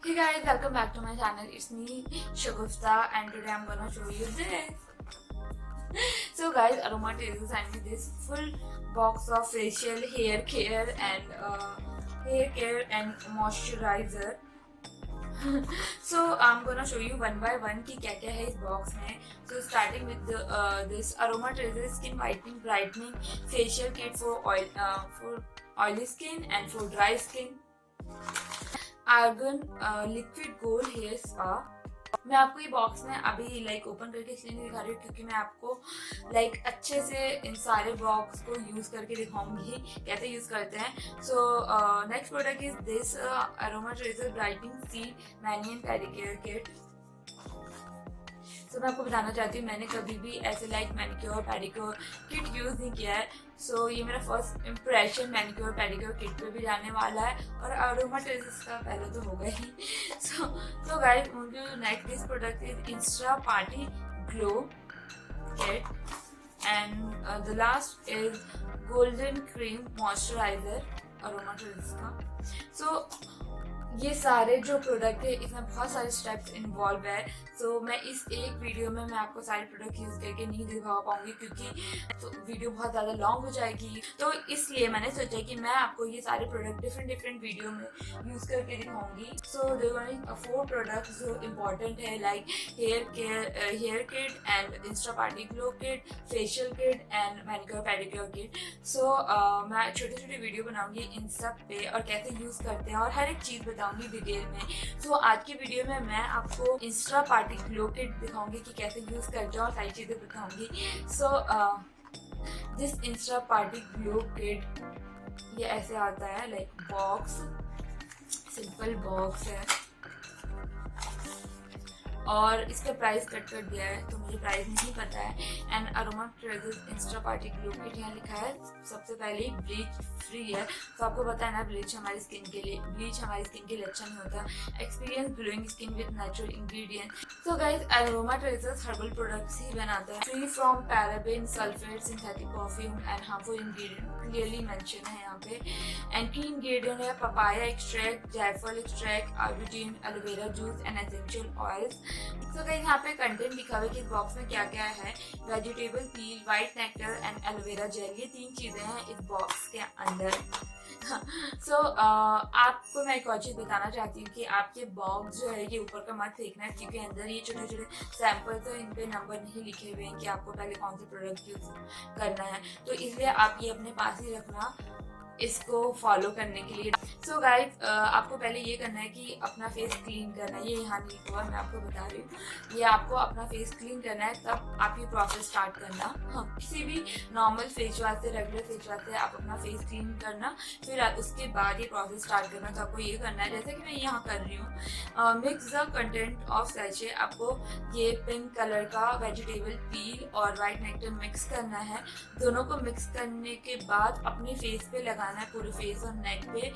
Hey guys, welcome back to my channel. It's me, Shagufta, and today I'm gonna show you this. So guys, Aroma Tejas sent me this full box of facial hair care and moisturizer. So I'm gonna show you one by one कि क्या क्या है इस box में. So starting with this Aroma Tejas Skin Whitening Brightening Facial Kit for oily skin and for dry skin. Argan liquid gold hair spa. मैं आपको ये box में अभी ओपन करके इसलिए नहीं दिखा रही हूँ क्योंकि मैं आपको अच्छे से इन सारे बॉक्स को यूज करके दिखाऊंगी कैसे यूज करते हैं. So next product is this aroma treasure brightening see many and pedicure kit. तो मैं आपको बताना चाहती हूँ मैंने कभी भी ऐसे मैनिक्योर पेडिक्योर किट यूज़ नहीं किया है. सो ये मेरा first impression manicure pedicure kit पे भी जाने वाला है और अरोमा टेजेस का पहले तो होगा ही. So guys, next this product is insta party glow kit and the last is golden cream moisturiser aroma टेजेस का. सो ये सारे जो प्रोडक्ट है इसमें बहुत सारे स्टेप्स इन्वॉल्व है. सो मैं इस एक वीडियो में मैं आपको सारे प्रोडक्ट यूज करके नहीं दिखा पाऊंगी क्योंकि तो वीडियो बहुत ज़्यादा लॉन्ग हो जाएगी. तो इसलिए मैंने सोचा कि मैं आपको ये सारे प्रोडक्ट डिफरेंट वीडियो में यूज करके दिखाऊंगी. सो देयर आर 4 प्रोडक्ट्स जो इम्पोर्टेंट है hair kit and insta party glow kit, facial kit and manicure pedicure kit. So मैं छोटे वीडियो बनाऊंगी इन सब पे और कैसे यूज करते हैं और हर एक चीज़ बताऊंगी डिटेल में. सो आज की वीडियो में मैं आपको इंस्टा पार्टी ग्लो किट दिखाऊंगी कि कैसे यूज करते हैं और सारी चीजें बताऊंगी. So this Insta party glow kit ये ऐसे आता है बॉक्स, सिंपल बॉक्स है और इसका प्राइस कट कर दिया है तो मुझे प्राइस नहीं पता है. And aroma treasures Insta party glow kit यहाँ लिखा है. सबसे पहले ब्लीच फ्री है. तो आपको पता है ना ब्लीच हमारी स्किन के लिए अच्छा नहीं होता. Experience glowing skin with natural ingredient. So guys, aroma treasures herbal products ही बनाता है, free from paraben, sulphate, synthetic perfume and harmful ingredient clearly mention है यहाँ पे. एंड की इंग्रेडिएंट है पपाया एक्सट्रैक्ट, जायफल extract, arbutin, aloe vera juice and essential oils. तो guys यहाँ पे कंटेंट लिखा हुआ है कि इस बॉक्स में क्या क्या है. Vegetable peel, white nectar and aloe vera gel, ये 3 चीजें हैं इस बॉक्स के अंदर. सो आपको मैं एक और चीज़ बताना चाहती हूँ कि आपके बॉक्स जो है ये ऊपर का मत फेंकना है क्योंकि अंदर ये छोटे सैंपल्स हैं, इन पे नंबर नहीं लिखे हुए हैं कि आपको पहले कौन से प्रोडक्ट यूज करना है. तो इसलिए आप ये अपने पास ही रखना इसको फॉलो करने के लिए. सो गाइस, आपको पहले ये करना है कि अपना फेस क्लीन करना है. ये यहाँ नहीं हुआ, मैं आपको बता रही हूँ. ये आपको अपना फेस क्लीन करना है तब आप ये प्रोसेस स्टार्ट करना. हाँ, किसी भी नॉर्मल फेस वॉश से, रेगुलर फेस वॉश से आप अपना फेस क्लीन करना, फिर उसके बाद ये प्रोसेस स्टार्ट करना. तो आपको ये करना है जैसे कि मैं यहाँ कर रही हूँ. Mix the content of sachet. आपको ये पिंक कलर का वेजिटेबल पील और व्हाइट नेक्टर मिक्स करना है. दोनों को मिक्स करने के बाद अपने फेस पे लगाना है, पूरे फेस और नेक पे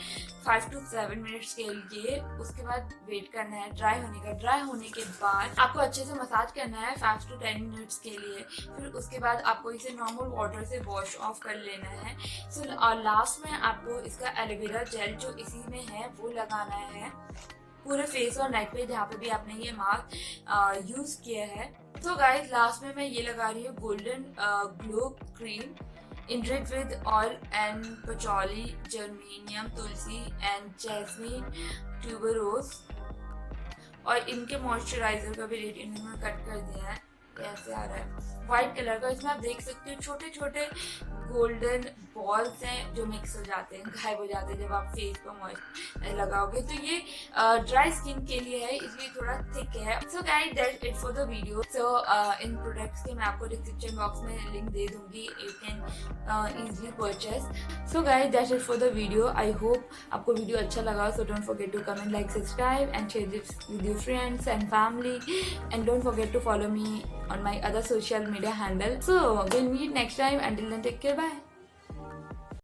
5 to 7 मिनट्स के लिए. उसके बाद वेट करना है ड्राई होने का. ड्राई होने के बाद आपको अच्छे से मसाज करना है 5 to 10 मिनट्स के लिए. फिर उसके बाद आपको इसे नॉर्मल वाटर से वॉश ऑफ कर लेना है. सो और लास्ट में आपको इसका एलोवेरा जेल जो इसी में है वो लगाना है पूरे फेस और नेक पे जहाँ पे भी आपने ये मास्क यूज किया है. तो गाइस, लास्ट में मैं ये लगा रही हूँ golden glow cream enriched with oil and patchouli, geranium, tulsi and jasmine tuberose. और इनके मॉइस्चराइजर का भी रेट इन्होंने कट कर दिया है. ऐसे आ रहा है व्हाइट कलर का. इसमें आप देख सकते हो छोटे गोल्डन बॉल्स हैं जो मिक्स हो जाते हैं, गायब हो जाते हैं जब आप फेस पर मॉइस्चर लगाओगे. तो ये ड्राई स्किन के लिए है, इसलिए थोड़ा थिक है. So guys, that's it for the video. So इन प्रोडक्ट्स के मैं आपको डिस्क्रिप्शन बॉक्स में लिंक दे दूंगी. You can easily purchase. So guys, that's it for the video. I hope आपको वीडियो अच्छा लगा. So don't forget to comment, like, subscribe and share this with your friends and family. And don't forget to follow me on my other social media handle. So we'll meet next time. Until then, take care. Bye.